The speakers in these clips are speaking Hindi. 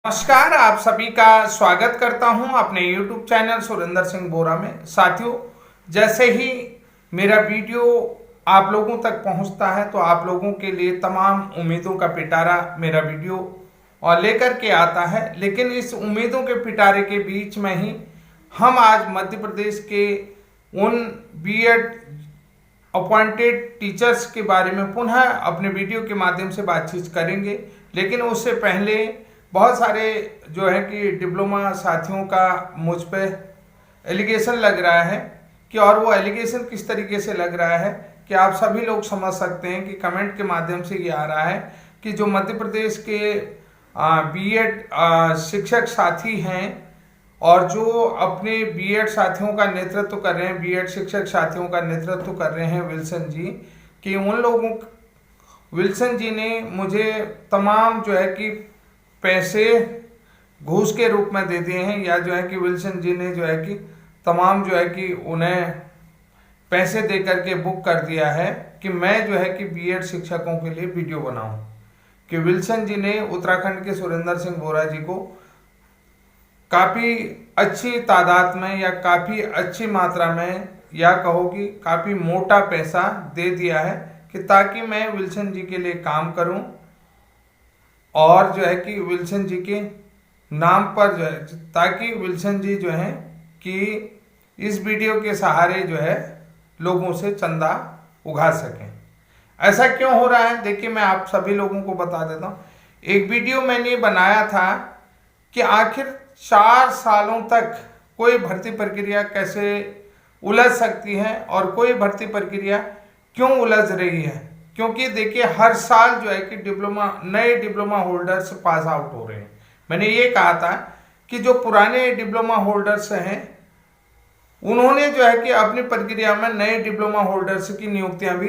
नमस्कार, आप सभी का स्वागत करता हूं अपने YouTube चैनल सुरेंद्र सिंह बोरा में। साथियों, जैसे ही मेरा वीडियो आप लोगों तक पहुंचता है तो आप लोगों के लिए तमाम उम्मीदों का पिटारा मेरा वीडियो और लेकर के आता है। लेकिन इस उम्मीदों के पिटारे के बीच में ही हम आज मध्य प्रदेश के उन बीएड अपॉइंटेड टीचर्स के बारे में पुनः अपने वीडियो के माध्यम से बातचीत करेंगे। लेकिन उससे पहले बहुत सारे जो है कि डिप्लोमा साथियों का मुझ पे एलिगेशन लग रहा है कि, और वो एलिगेशन किस तरीके से लग रहा है कि आप सभी लोग समझ सकते हैं कि कमेंट के माध्यम से ये आ रहा है कि जो मध्य प्रदेश के बीएड शिक्षक साथी हैं और जो अपने बीएड साथियों का नेतृत्व कर रहे हैं, बीएड शिक्षक साथियों का नेतृत्व कर रहे हैं विल्सन जी, कि उन लोगों विल्सन जी ने मुझे तमाम जो है कि पैसे घूस के रूप में दे दिए हैं, या जो है कि विल्सन जी ने जो है कि तमाम जो है कि उन्हें पैसे दे करके बुक कर दिया है कि मैं जो है कि बीएड शिक्षकों के लिए वीडियो बनाऊं। कि विल्सन जी ने उत्तराखंड के सुरेंद्र सिंह बोरा जी को काफ़ी अच्छी तादाद में या काफ़ी अच्छी मात्रा में या कहो कि काफ़ी मोटा पैसा दे दिया है कि ताकि मैं विल्सन जी के लिए काम करूं और जो है कि विल्सन जी के नाम पर जो है, ताकि विल्सन जी जो है कि इस वीडियो के सहारे जो है लोगों से चंदा उगा सकें। ऐसा क्यों हो रहा है, देखिए मैं आप सभी लोगों को बता देता हूँ। एक वीडियो मैंने बनाया था कि आखिर 4 सालों तक कोई भर्ती प्रक्रिया कैसे उलझ सकती है और कोई भर्ती प्रक्रिया क्यों उलझ रही है। क्योंकि देखिए हर साल जो है कि नए डिप्लोमा होल्डर्स पास आउट हो रहे हैं। मैंने ये कहा था कि जो पुराने डिप्लोमा होल्डर्स हैं उन्होंने जो है कि अपनी प्रक्रिया में नए डिप्लोमा होल्डर्स की नियुक्तियां भी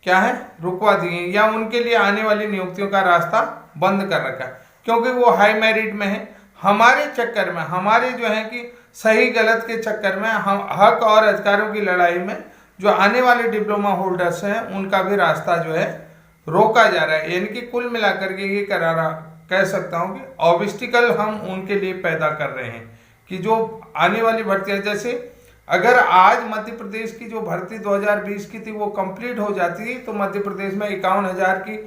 क्या है रुकवा दी हैं, या उनके लिए आने वाली नियुक्तियों का रास्ता बंद कर रखा है, क्योंकि वो हाई मेरिट में है। हमारे चक्कर में, हमारे जो है कि सही गलत के चक्कर में, हम हक और अधिकारों की लड़ाई में जो आने वाले डिप्लोमा होल्डर्स हैं उनका भी रास्ता जो है रोका जा रहा है। यानी कि कुल मिलाकर के ये कह सकता हूँ कि ऑब्स्टिकल हम उनके लिए पैदा कर रहे हैं कि जो आने वाली भर्तियां, जैसे अगर आज मध्य प्रदेश की जो भर्ती 2020 की थी वो कंप्लीट हो जाती तो मध्य प्रदेश में 51,000 की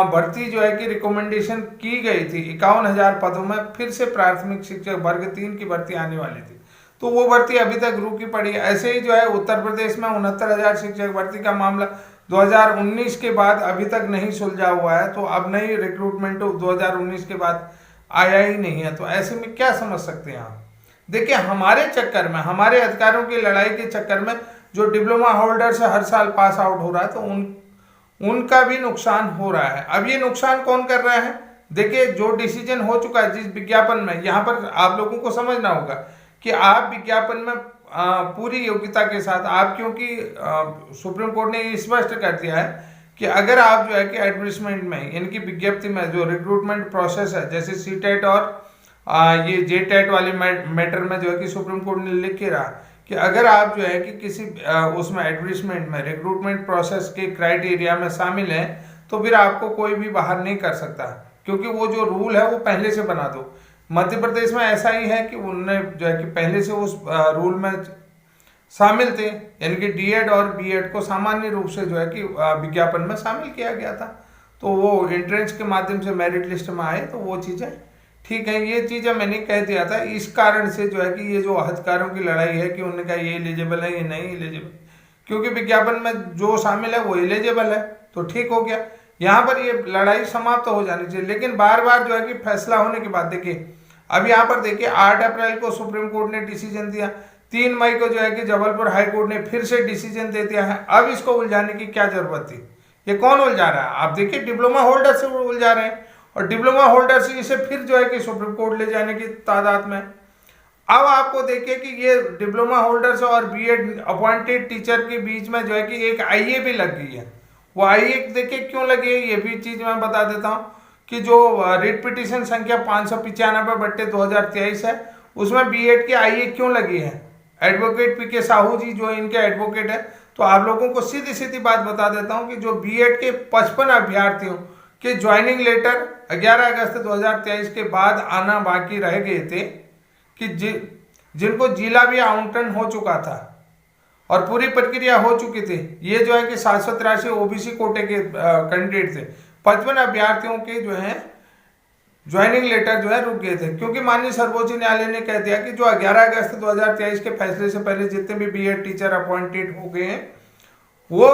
भर्ती जो है कि रिकमेंडेशन की गई थी। 51,000 पदों में फिर से प्राथमिक शिक्षक वर्ग 3 की भर्ती आने वाली थी, तो वो भर्ती अभी तक रुकी पड़ी है। ऐसे ही जो है उत्तर प्रदेश में 69,000 शिक्षक भर्ती का मामला 2019 के बाद अभी तक नहीं सुलझा हुआ है, तो अब नई रिक्रूटमेंट 2019 के बाद आया ही नहीं है। तो ऐसे में क्या समझ सकते हैं आप। देखिए हमारे चक्कर में, हमारे अधिकारों की लड़ाई के चक्कर में जो डिप्लोमा होल्डर्स हर साल पास आउट हो रहा है, तो उनका भी नुकसान हो रहा है। अब ये नुकसान कौन कर रहा है, देखिए जो डिसीजन हो चुका है जिस विज्ञापन में, यहाँ पर आप लोगों को समझना होगा कि आप विज्ञापन में पूरी योग्यता के साथ आप, क्योंकि सुप्रीम कोर्ट ने ये स्पष्ट कर दिया है कि अगर आप जो है कि एडवर्टाइजमेंट में यानी कि विज्ञप्ति में जो रिक्रूटमेंट प्रोसेस है, जैसे सीटेट और ये जेटेट वाले मैटर में जो है कि सुप्रीम कोर्ट ने लिख के रहा कि अगर आप जो है कि किसी उसमें एडवर्टाइजमेंट में रिक्रूटमेंट प्रोसेस के क्राइटेरिया में शामिल हैं तो फिर आपको कोई भी बाहर नहीं कर सकता, क्योंकि वो जो रूल है वो पहले से बना दो। मध्य प्रदेश में ऐसा ही है कि उन्होंने जो है कि पहले से उस रूल में शामिल थे, यानी कि डीएड और बीएड को सामान्य रूप से जो है कि विज्ञापन में शामिल किया गया था, तो वो एंट्रेंस के माध्यम से मेरिट लिस्ट में आए, तो वो चीज़ें ठीक है। ये चीज़ें मैंने कह दिया था। इस कारण से जो है कि ये जो अधिकारों की लड़ाई है कि उन्होंने कहा ये एलिजिबल है, ये नहीं एलिजिबल, क्योंकि विज्ञापन में जो शामिल है वो एलिजिबल है, तो ठीक हो गया। यहाँ पर ये लड़ाई समाप्त हो जानी चाहिए। लेकिन बार बार जो है कि फैसला होने के बाद, देखिए अब यहाँ पर देखिए 8 अप्रैल को सुप्रीम कोर्ट ने डिसीजन दिया, 3 मई को जो है कि जबलपुर हाई कोर्ट ने फिर से डिसीजन दे दिया है। अब इसको उलझाने की क्या जरूरत थी, ये कौन उलझा रहा है। आप देखिए डिप्लोमा होल्डर से उलझा रहे हैं और डिप्लोमा होल्डर से इसे फिर जो है कि सुप्रीम कोर्ट ले जाने की तादाद में। अब आपको देखिए कि ये डिप्लोमा होल्डर्स और बीएड अपॉइंटेड टीचर के बीच में जो है कि एक आईए भी लग गई है। वो आईए देखिए क्यों लगी है, ये भी चीज मैं बता देता हूँ कि जो रिट पिटीशन संख्या 595/2023 है उसमें बीएड की आईए क्यों लगी है। एडवोकेट पीके साहू जी जो इनके एडवोकेट है, तो आप लोगों को सीधी सीधी बात बता देता हूँ कि जो बीएड के 55 अभ्यर्थियों कि ज्वाइनिंग लेटर 11 अगस्त 2023 के बाद आना बाकी रह गए थे, कि जिनको जिला भी आवंटन हो चुका था और पूरी प्रक्रिया हो चुकी थी। ये जो है कि 783 ओबीसी कोटे के कैंडिडेट थे। 55 अभ्यर्थियों के जो है ज्वाइनिंग लेटर जो है रुक गए थे, क्योंकि माननीय सर्वोच्च न्यायालय ने कह दिया कि जो 11 अगस्त 2023 के फैसले से पहले जितने भी बीएड टीचर अपॉइंटेड हो गए हैं वो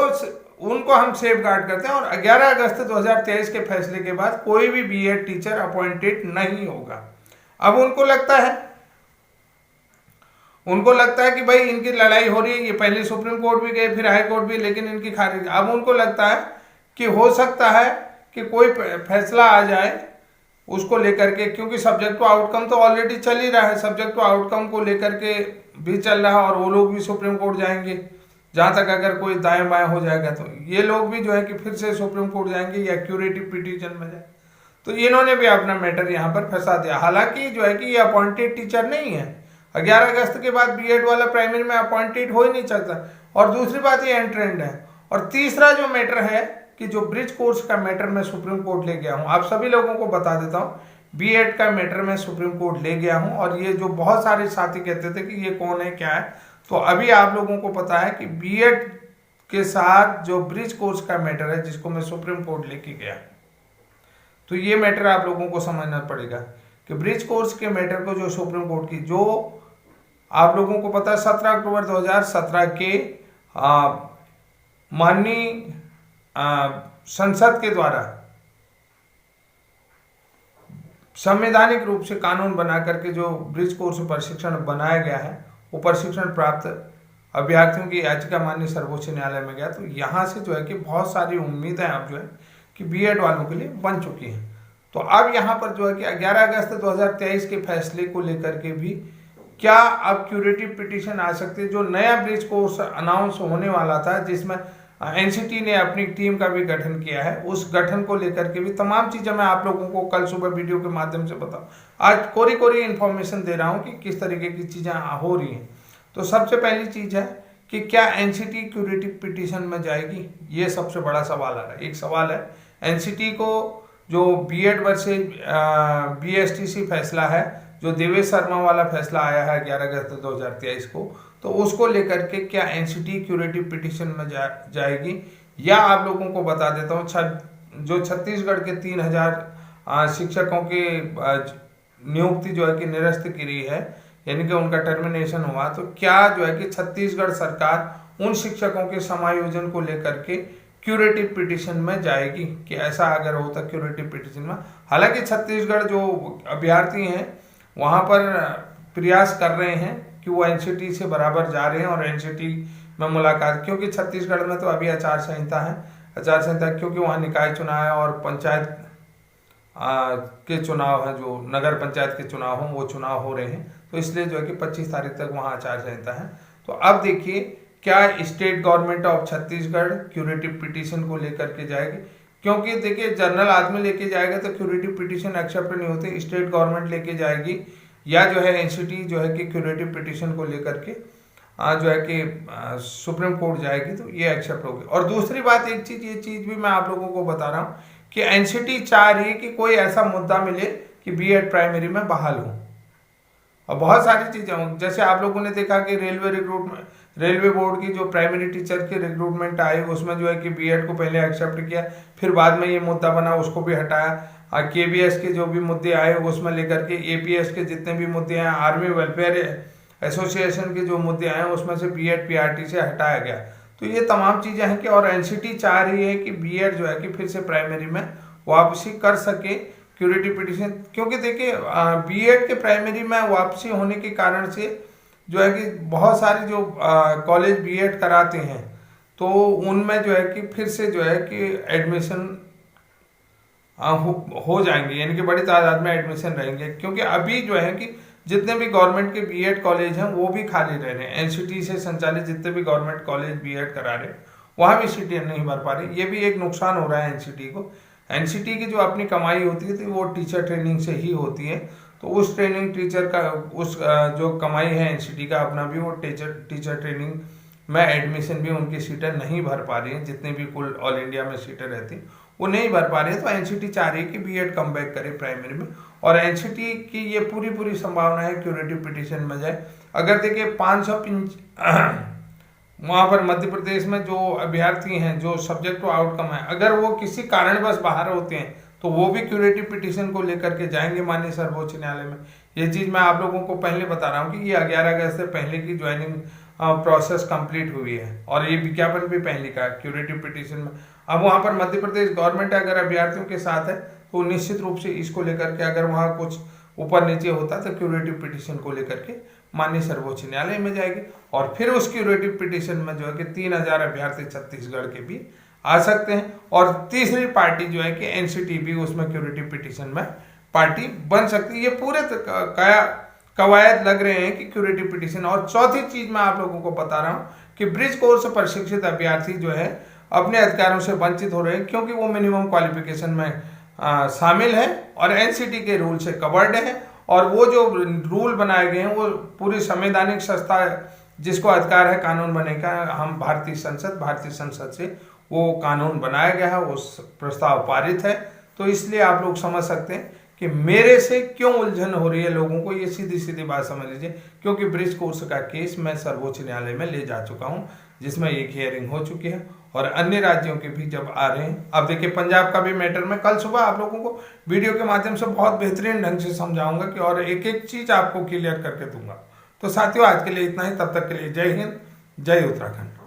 उनको हम सेफ गार्ड करते हैं, और 11 अगस्त 2023 के फैसले के बाद कोई भी बीएड टीचर अपॉइंटेड नहीं होगा। अब उनको लगता है कि भाई इनकी लड़ाई हो रही है, ये पहले सुप्रीम कोर्ट भी गए, फिर हाई कोर्ट भी, लेकिन इनकी खारिज। अब उनको लगता है कि हो सकता है कि कोई फैसला आ जाए उसको लेकर के, क्योंकि सब्जेक्ट टू आउटकम तो ऑलरेडी चल ही रहा है, सब्जेक्ट टू आउटकम को लेकर के भी चल रहा है, और वो लोग भी सुप्रीम कोर्ट जाएंगे। जहां तक अगर कोई दाएं बाएं हो जाएगा तो ये लोग भी जो है कि फिर से सुप्रीम कोर्ट जाएंगे या क्यूरेटिव पिटीशन में जाए। तो इन्होंने भी अपना मैटर यहाँ पर फंसा दिया। हालांकि जो है कि ये अपॉइंटेड टीचर नहीं है, 11 अगस्त के बाद बीएड वाला प्राइमरी में अपॉइंटेड हो ही नहीं सकता। और दूसरी बात ये एंट्रेंड है। और तीसरा जो मैटर है कि जो ब्रिज कोर्स का मैटर मैं सुप्रीम कोर्ट ले गया हूँ, आप सभी लोगों को बता देता हूँ, बीएड का मैटर मैं सुप्रीम कोर्ट ले गया हूँ। और ये जो बहुत सारे साथी कहते थे कि ये कौन है क्या है, तो अभी आप लोगों को पता है कि बीएड के साथ जो ब्रिज कोर्स का मैटर है जिसको मैं सुप्रीम कोर्ट लेके गया, तो ये मैटर आप लोगों को समझना पड़ेगा कि ब्रिज कोर्स के मैटर को जो सुप्रीम कोर्ट की, जो आप लोगों को पता है 17 अक्टूबर 2017 के माननीय संसद के द्वारा संवैधानिक रूप से कानून बना करके जो ब्रिज कोर्स प्रशिक्षण बनाया गया है, वो प्रशिक्षण प्राप्त अभ्यर्थियों की याचिका माननीय सर्वोच्च न्यायालय में गया। तो यहाँ से जो है कि बहुत सारी उम्मीदें अब जो है कि बीएड वालों के लिए बन चुकी हैं। तो अब यहाँ पर जो है कि 11 अगस्त 2023 के फैसले को लेकर के भी क्या अब क्यूरेटिव पिटीशन आ सकती है। जो नया ब्रिज कोर्स अनाउंस होने वाला था, जिसमें एनसीटी ने अपनी टीम का भी गठन किया है, उस गठन को लेकर के भी तमाम चीजें मैं आप लोगों को कल सुबह वीडियो के माध्यम से बताऊं। आज कोरी इन्फॉर्मेशन दे रहा हूं कि किस तरीके की चीजें हो रही हैं। तो सबसे पहली चीज है कि क्या एनसीटी क्यूरेटिव पिटीशन में जाएगी, ये सबसे बड़ा सवाल आ रहा है। एक सवाल है एनसीटी को जो बीएड वर्सेज बीएसटीसी फैसला है, जो देवेश शर्मा वाला फैसला आया है 11 अगस्त 2023 को, तो उसको लेकर के क्या एनसीटी क्यूरेटिव पिटीशन में जाएगी, या आप लोगों को बता देता हूँ जो छत्तीसगढ़ के 3000 शिक्षकों की नियुक्ति जो है कि निरस्त की रही है, यानी कि उनका टर्मिनेशन हुआ, तो क्या जो है कि छत्तीसगढ़ सरकार उन शिक्षकों के समायोजन को लेकर के क्यूरेटिव पिटीशन में जाएगी, कि ऐसा अगर होता क्यूरेटिव पिटीशन में। हालांकि छत्तीसगढ़ जो अभ्यर्थी हैं वहाँ पर प्रयास कर रहे हैं कि वो एनसीटी से बराबर जा रहे हैं और एनसीटी में मुलाकात, क्योंकि छत्तीसगढ़ में तो अभी आचार संहिता है, क्योंकि वहाँ निकाय चुनाव है और पंचायत के चुनाव हैं, जो नगर पंचायत के चुनाव हों वो चुनाव हो रहे हैं, तो इसलिए जो है कि 25 तारीख तक वहाँ आचार संहिता है। तो अब देखिए क्या state government of Chhattisgarh curative petition को लेकर के जाएगी, क्योंकि देखिए जनरल आदमी लेके जाएगा तो क्यूरेटिव पिटीशन एक्सेप्ट नहीं होती, स्टेट गवर्नमेंट लेके जाएगी या जो है एनसीटी जो है कि क्यूरेटिव पिटीशन को लेकर के जो है कि सुप्रीम कोर्ट जाएगी, तो ये एक्सेप्ट होगी। और दूसरी बात एक चीज, ये चीज भी मैं आप लोगों को बता रहा हूँ कि एनसीटी चाह रही है कि कोई ऐसा मुद्दा मिले कि बीएड प्राइमरी में बहाल हो। और बहुत सारी चीजें हों, जैसे आप लोगों ने देखा कि रेलवे बोर्ड की जो प्राइमरी टीचर की रिक्रूटमेंट आई, उसमें जो है कि बीएड को पहले एक्सेप्ट किया, फिर बाद में ये मुद्दा बना, उसको भी हटाया। केबीएस के जो भी मुद्दे आए उसमें लेकर के एपीएस के जितने भी मुद्दे आए, आर्मी वेलफेयर एसोसिएशन के जो मुद्दे आए उसमें से बीएड पीआरटी से हटाया गया। तो ये तमाम चीजें हैं कि और एनसीटी चाह रही है कि बीएड जो है कि फिर से प्राइमरी में वापसी कर सके क्यूरेटिव पिटीशन, क्योंकि देखिए बीएड के प्राइमरी में वापसी होने के कारण से जो है कि बहुत सारे जो कॉलेज बीएड कराते हैं तो उनमें जो है कि फिर से जो है कि एडमिशन हो जाएंगे, यानी कि बड़ी तादाद में एडमिशन रहेंगे, क्योंकि अभी जो है कि जितने भी गवर्नमेंट के बीएड कॉलेज हैं वो भी खाली रह रहे हैं। एनसीटी से संचालित जितने भी गवर्नमेंट कॉलेज बीएड करा रहे हैं वहाँ भी सीटें नहीं भर पा रही। ये भी एक नुकसान हो रहा है एनसीटी को। एनसीटी की जो अपनी कमाई होती है तो वो टीचर ट्रेनिंग से ही होती है, तो उस ट्रेनिंग टीचर का उस जो कमाई है एनसीटी का अपना भी, वो टीचर ट्रेनिंग में एडमिशन भी उनकी सीटें नहीं भर पा रही हैं, जितनी भी कुल ऑल इंडिया में सीटें रहती वो नहीं भर पा रहे हैं, तो एनसीटी चाह रही है कि बीएड कम बैक करे प्राइमरी में, और एनसीटी की ये पूरी संभावना है क्यूरेटिव पिटीशन में जाए। अगर देखिए 500 वहाँ पर मध्य प्रदेश में जो अभ्यर्थी हैं, जो सब्जेक्ट टू आउटकम है, अगर वो किसी कारणवश बाहर होते हैं तो वो भी क्यूरेटिव पिटीशन को लेकर के जाएंगे माननीय सर्वोच्च न्यायालय में। ये चीज़ मैं आप लोगों को पहले बता रहा हूँ कि ये 11 अगस्त से पहले की ज्वाइनिंग प्रोसेस कंप्लीट हुई है, और ये विज्ञापन भी पहले का क्यूरेटिव पिटीशन में। अब वहाँ पर मध्य प्रदेश गवर्नमेंट अगर अभ्यर्थियों के साथ है तो निश्चित रूप से इसको लेकर के अगर वहाँ कुछ ऊपर नीचे होता तो क्यूरेटिव पिटीशन को लेकर के माननीय सर्वोच्च न्यायालय में जाएगी, और फिर उस क्यूरेटिव पिटीशन में जो है कि 3000 अभ्यर्थी छत्तीसगढ़ के भी आ सकते हैं, और तीसरी पार्टी जो है कि एनसीटी भी उसमें क्यूरेटिव पिटीशन में पार्टी बन सकती है। ये पूरे कवायद लग रहे हैं कि क्यूरेटिव पिटीशन। और चौथी चीज मैं आप लोगों को बता रहा हूँ कि ब्रिज कोर्स प्रशिक्षित अभ्यर्थी जो है अपने अधिकारों से वंचित हो रहे हैं, क्योंकि वो मिनिमम क्वालिफिकेशन में शामिल है और एनसीटी के रूल से कवर्ड है, और वो जो रूल बनाए गए हैं वो पूरी संवैधानिक संस्था जिसको अधिकार है कानून बनने का, हम भारतीय संसद से वो कानून बनाया गया है, उस प्रस्ताव पारित है। तो इसलिए आप लोग समझ सकते हैं कि मेरे से क्यों उलझन हो रही है लोगों को, ये सीधी बात समझ लीजिए, क्योंकि ब्रिज कोर्स का केस मैं सर्वोच्च न्यायालय में ले जा चुका हूँ, जिसमें एक हियरिंग हो चुकी है, और अन्य राज्यों के भी जब आ रहे हैं। अब देखिए पंजाब का भी मैटर मैं कल सुबह आप लोगों को वीडियो के माध्यम से बहुत बेहतरीन ढंग से समझाऊंगा कि, और एक चीज आपको क्लियर करके दूंगा। तो साथियों आज के लिए इतना ही, तब तक के लिए जय हिंद, जय उत्तराखंड।